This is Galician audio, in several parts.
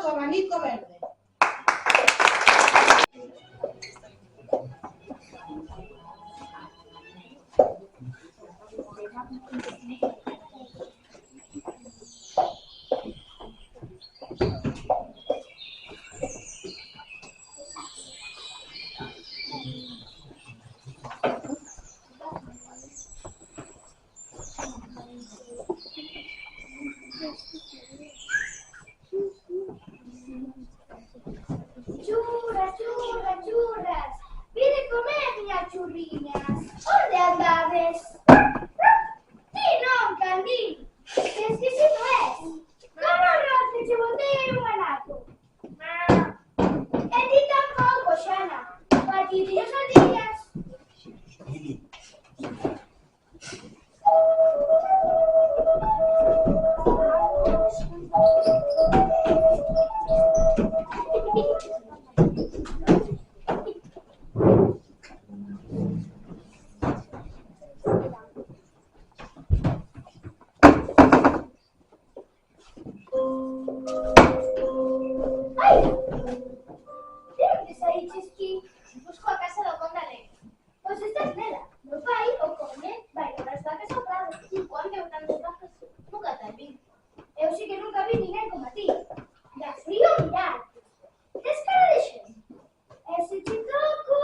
do abanico verde. Churras, churras, churras. Vine comer, miñas churriñas. Onde andades? Ti non, Candín. Que esquisito és. Como arroz que che botei en un anaco? E ti tampouco, Xana. Patillas, patillas. Ai! De onde saíches ti? Busco a casa do Conde Alegre. Pois estás nela. Meu pai, o Conde, vai levar as vacas ao prado. Un conde ou tantas vacas, nunca te vi. Eu sí que nunca vi ninguén como a ti. Da frío mirar. Tes cara de xente. E se te toco...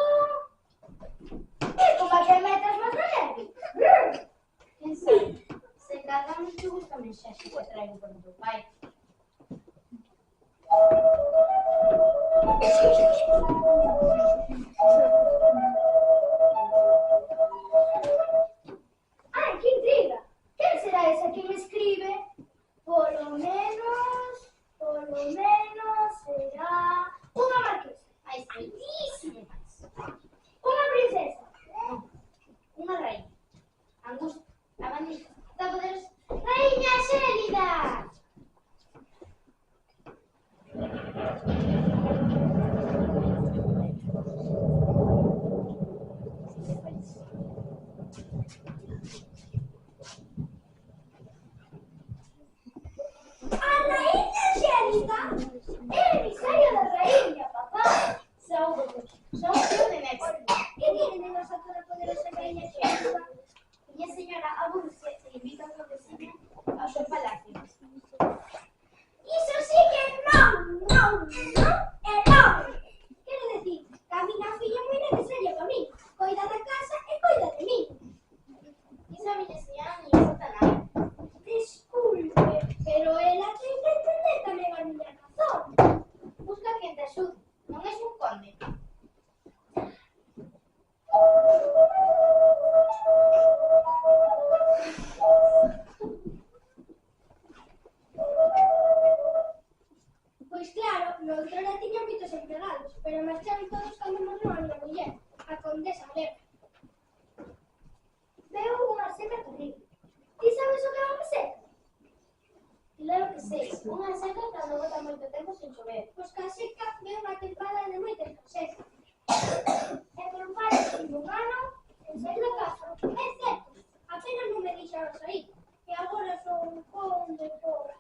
É como a que metas máis no nervio. Quen sabe? Se cargamos que busca mensaxe que traigo por teu pai. Ai, que intriga! Quen será esa que me escribe? Polo menos será unha marquesa. Ai, feísimo máis. Unha princesa. Non, unha raíña. Angusta, a bandita, da poderes. Raíña Xélida! A raíña Xélida é emisario da raíña, papá. Saúde de México. Que tiene de nosotros la poderosa raíña Xélida? Miña señora Abulce se invita a súa vecina ao seu palacio. Iso sí que non e non. Quero decir, que a miña filla é moi necesaria para mí. Coida da casa e coida de mí. Iso a miña señora non lle importa nada. Desculpe, pero ela ten que entender tamén a miña razón. Busca quen te axude, non és un conde. Pois claro, noutrora tiña moitos empregados, pero marcharon todos cando morreu a miña muller, a condesa Alegre. Veu unha seca terrible. Ti sabes o que é unha seca? Claro que sei, unha seca cando bota moito tempo sen chover. Pois que a seca ve unha tempada de moita escaseza. E por un par de un ano, en sair da casa. É certo, apenas non me deixaron sair, e agora son un conde pobre.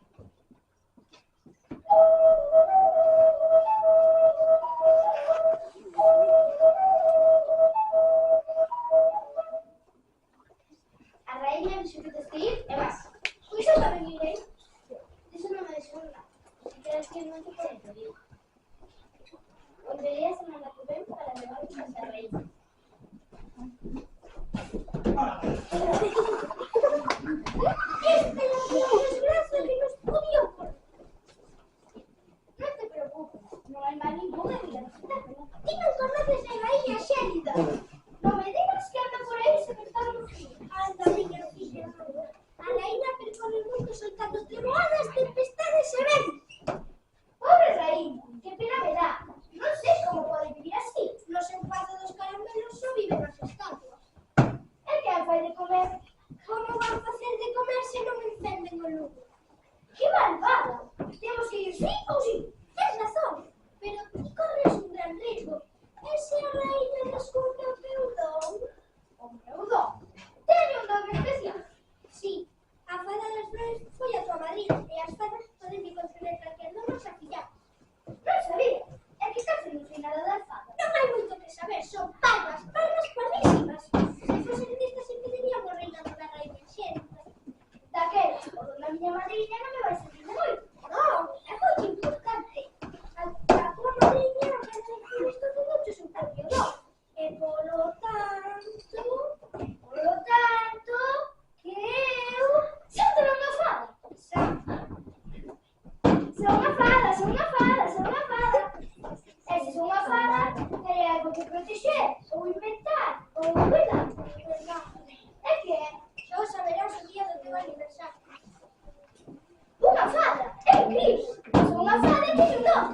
A raíña dixo que tes que ir e vas. Pois eu tamén irei. Iso non me deixou nada. Se queres que non te poden pedir. Volverei a semana que ven para levar a casa a raíña. Este é o desgracia que nos podía ocurrir. Non te preocupes, non hai mal ningún en vida. Ti non conoces a raíña Xélida. Non me digas que anda por aí se me está rugindo. Anda, miña filla. A raíña percorre o mundo soltando treboadas, tempestades e ventos. Pobre raíña, que pena me dá. Non sei como pode vivir así. Nos enfado dos caramelos só viven as estatuas. E que a fai de comer? Como van facer de comer se non encenden o lume? Que malvada! Temos que ir sí ou sí. Tens razón, pero ti corres un gran risco.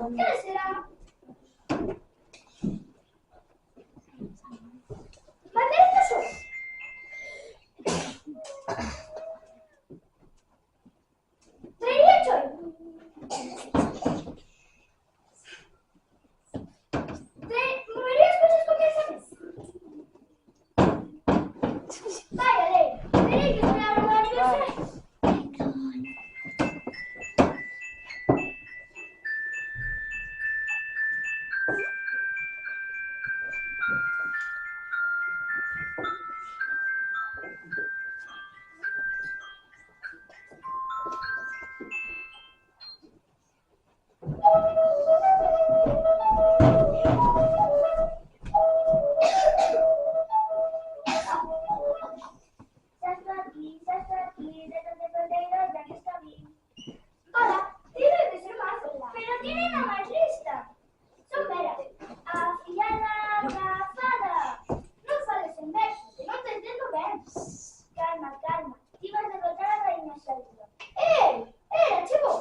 ¿Qué será? ¿Banderas son? ¿Traería choy? ¿Moverías cosas con piezas? Vaya, Ley. Tenéis que esperar un aniversario. Hola, tiene de ser más, pero tiene una más lista. Son veras. Afillada, agafada. No fales en verso, que no te entiendo ben. Calma, calma. Ibas a derrotar a Rainha Xalva. Chico.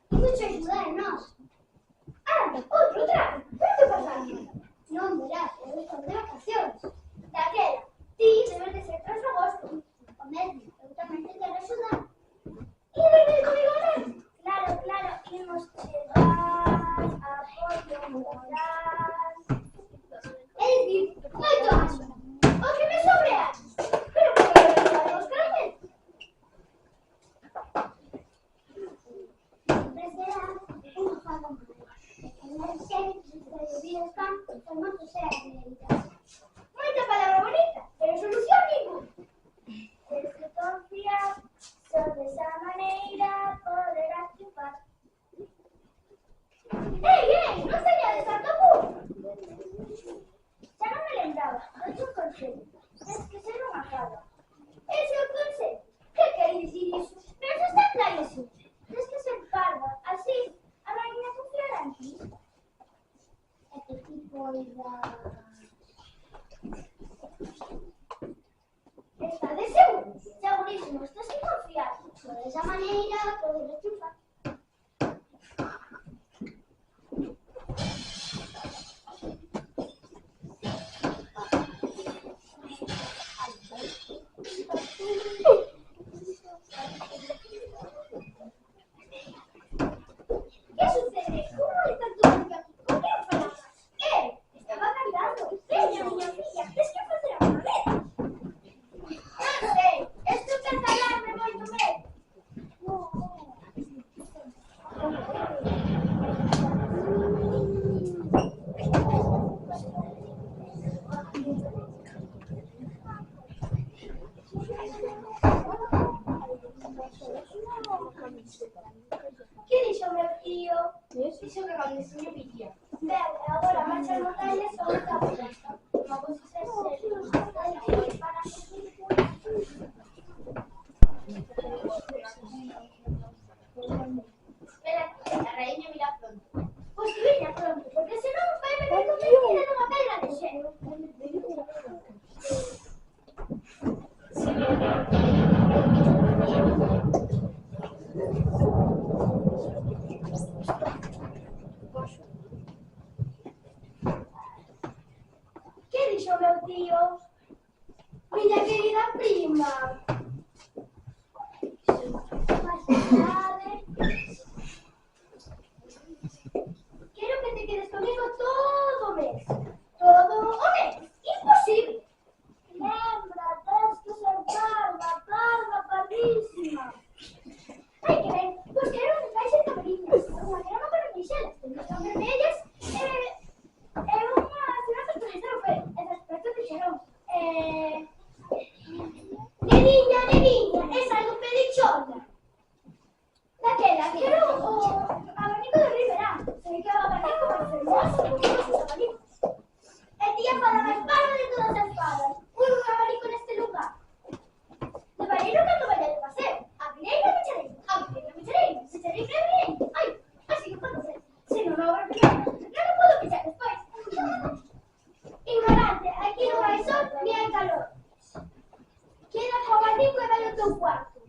Mucho ayudarnos. Outro trago. Pero que pasa? Non verás, eu estou de vacacións. Daquela, ti debes de ser tras agosto. O mesmo, eu tamén te quero axudar. E venir comigo ben? Claro, imos chegar a Porto Moral. É dicir, moito aso. O que me sobrea. Pero que me vai a os caramentos. Sempre será unha faga máis. En serio, se vives campos, son moito seas médicas. Moita palabra bonita, pero solución ninguna. Tens que confiar, só desa maneira poderás triunfar. Ei, non señades tanto burro. Xa non me lembraba, doite un consello. Tens que ser unha fada. Ese é o consello. Que quere dicir iso? Pero se está clarísimo. Tens que ser parda, así a raíña confiará en ti. E que ti poidas... Estades seguros? Segurísimo, estás que confiar. Só desa maneira poderás triunfar. Que sucede? Como está todo por aquí? Con quen falabas? Estaba cantando. Veña, miña filla, tes que facer a maleta. Non sei, estou que calarme moito medo. Que dixo meu tío? Dixo que cando se me piría. Ben, agora marcha as montañas son outra proposta. Unha cousa ser serio. Para espera, a raíña mira pronto. Pois que veña pronto, porque senón vai meter convertida nunha pedra de xeo. Que dixo meu tío? Miña querida prima. Máis verdade. Quero que te quedes comigo todo o mes. Todo o mes. Imposible. Lembra, tens que ser pardísima. Ai, que ben. Pois quero que fais en camariñas. Unha crema para mixelas, que non son vermellas. É unha cerveza actualizada o pelo. E respecto dixeron. Neniña, esa é do pedichona. Daquela, quero o abanico de Rivera. Sei que é o abanico máis fermoso de todos os abanicos. E tía para máis parda de todas as fadas. Un abanico neste lugar. De Valleiro cando vaya de paseo. Abrireino e pechareino. Pechareino. Ai, así que pode ser. Se non o abro primero, non o podo pechar despois. Ignorante, aquí non hai sol ni hai calor. Queda co abanico e vai ao teu cuarto.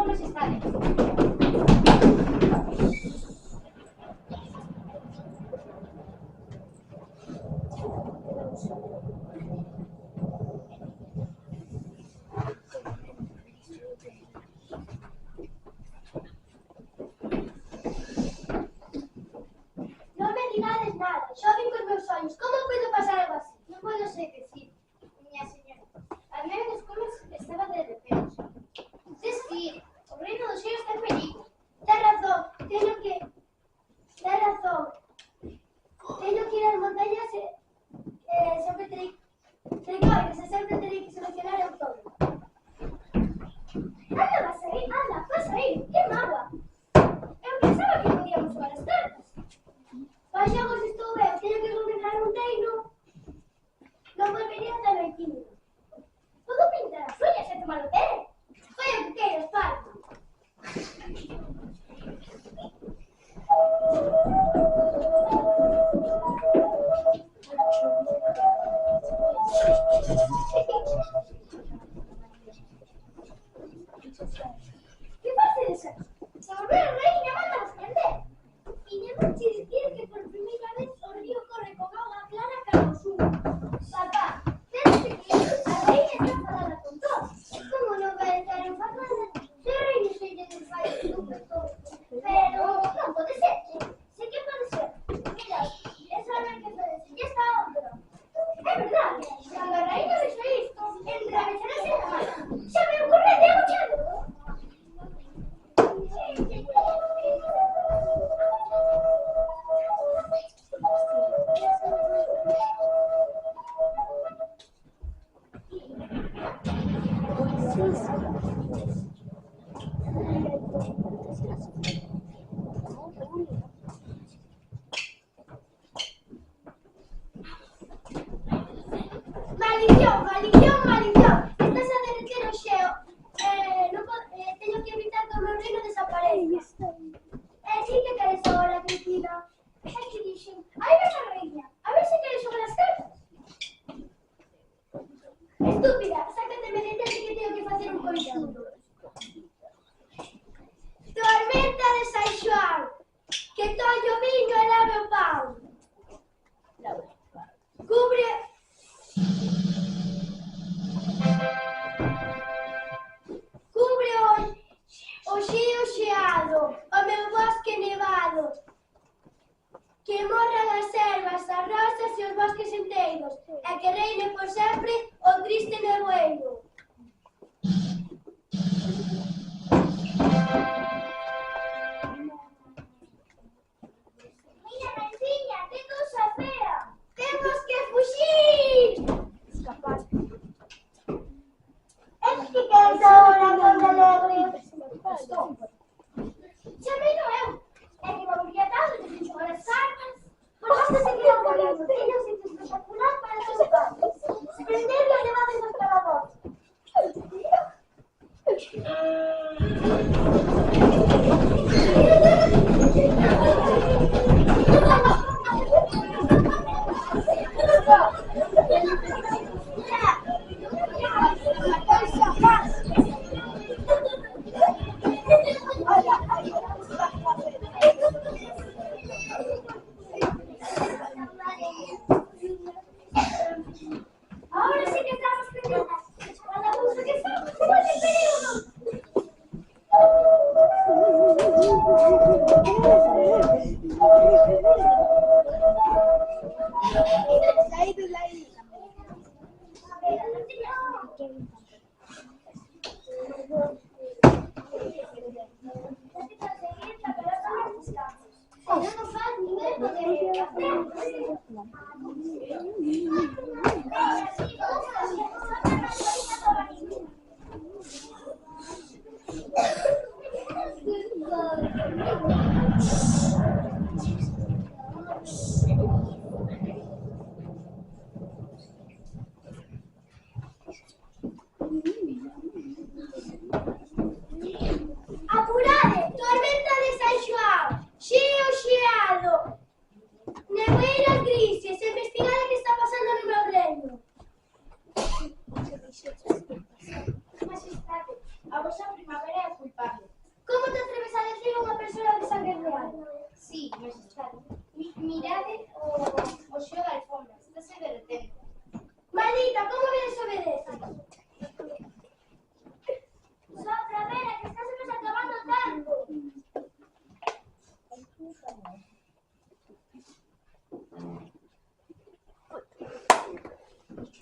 los estadios. No me digades nada, yo vi con meus ollos. Como puedo pasar algo así? Non podo ser que sí, miña señora. A neve dos comes estaba de repente. Desfir, o reino dos cielos está en perigo. Ten razón, teño que ir ás montañas sempre terei coidas e sempre terei que solucionar eu todo. Anda, vas a ir, que mágoa. Eu pensaba que podíamos jugar as cartas. Paxagos estou eu, teño que gobernar un reino. Non volvería a estar aquí. Podo pintar as uñas e tomar o té. Foi o que queiras, pai. Que facedes? Se volver a reina, manda-vos prender. Viñemos che dicir que por primeira vez o río corre con auga clara cara ao sur. Papá, tens que ir. A reina está enfadada con todos. Como non vai estar enfadada? Se a reina se lle desfai super todo. Pero non pode ser. Sí que pode ser. Mira, esa non que pode ser. Ya está outro. É verdade. Cando a reina vexo isto, enrabexarase na mala. Xa me ocorre de aullado. Maldición, maldición, maldición. Estás a derreter o xeo. Teño que evitar que o meu reino desaparezca. Sí que queres agora, Cristina. É que dixen, aí ven a reina. A ver se queres xogar as cartas. Estúpida, sácateme de tete que teño que facer un conxunto. Tormenta de San Xoán. Que tolle o viño e lave o pau. Cubre... Cubre o xeo xeado, o meu bosque nevado. Que morran as ervas, as rosas e os bosques enteiros, e que reine por sempre o triste nevoeiro. Mira, Manciña, que cousa fea! Temos que fuxir! Escapar. Es que queres agora con alegre? Chamei no eu. É que me volvía tarde, te fixo as cartas. Por basta seguir ao camiño. Teño un sitio espectacular para xogar. Prendendo e levades os calabozos. Ahora sí que estamos perdidas. Cada cosa que estamos igual de peligro.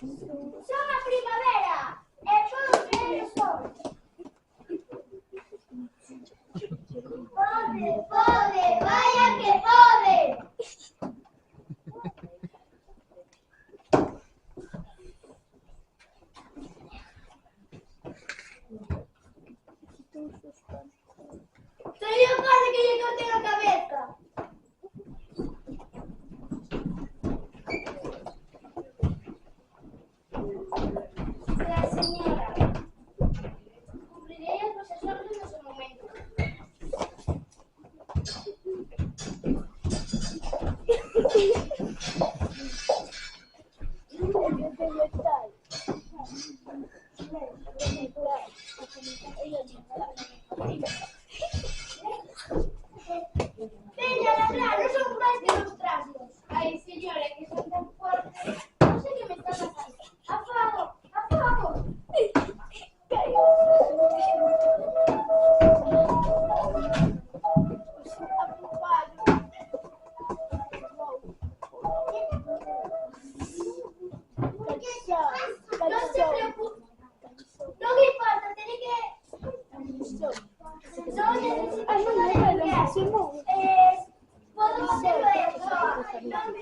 Son a primavera e todos vienen sol. Pode, pode, vaya que pode. Soy yo padre que le corté la cabeza. La señora. Cubriré el profesor en ese momento. Venga, ladrar, no son más que los trastos. Ay, señora, que son tan fuertes. No sé qué me está pasando. ¡Apago! ¡Apago! No se preocupe. No me importa, tiene que... No necesito ayuda de limpiar. Puedo hacerlo eso. No me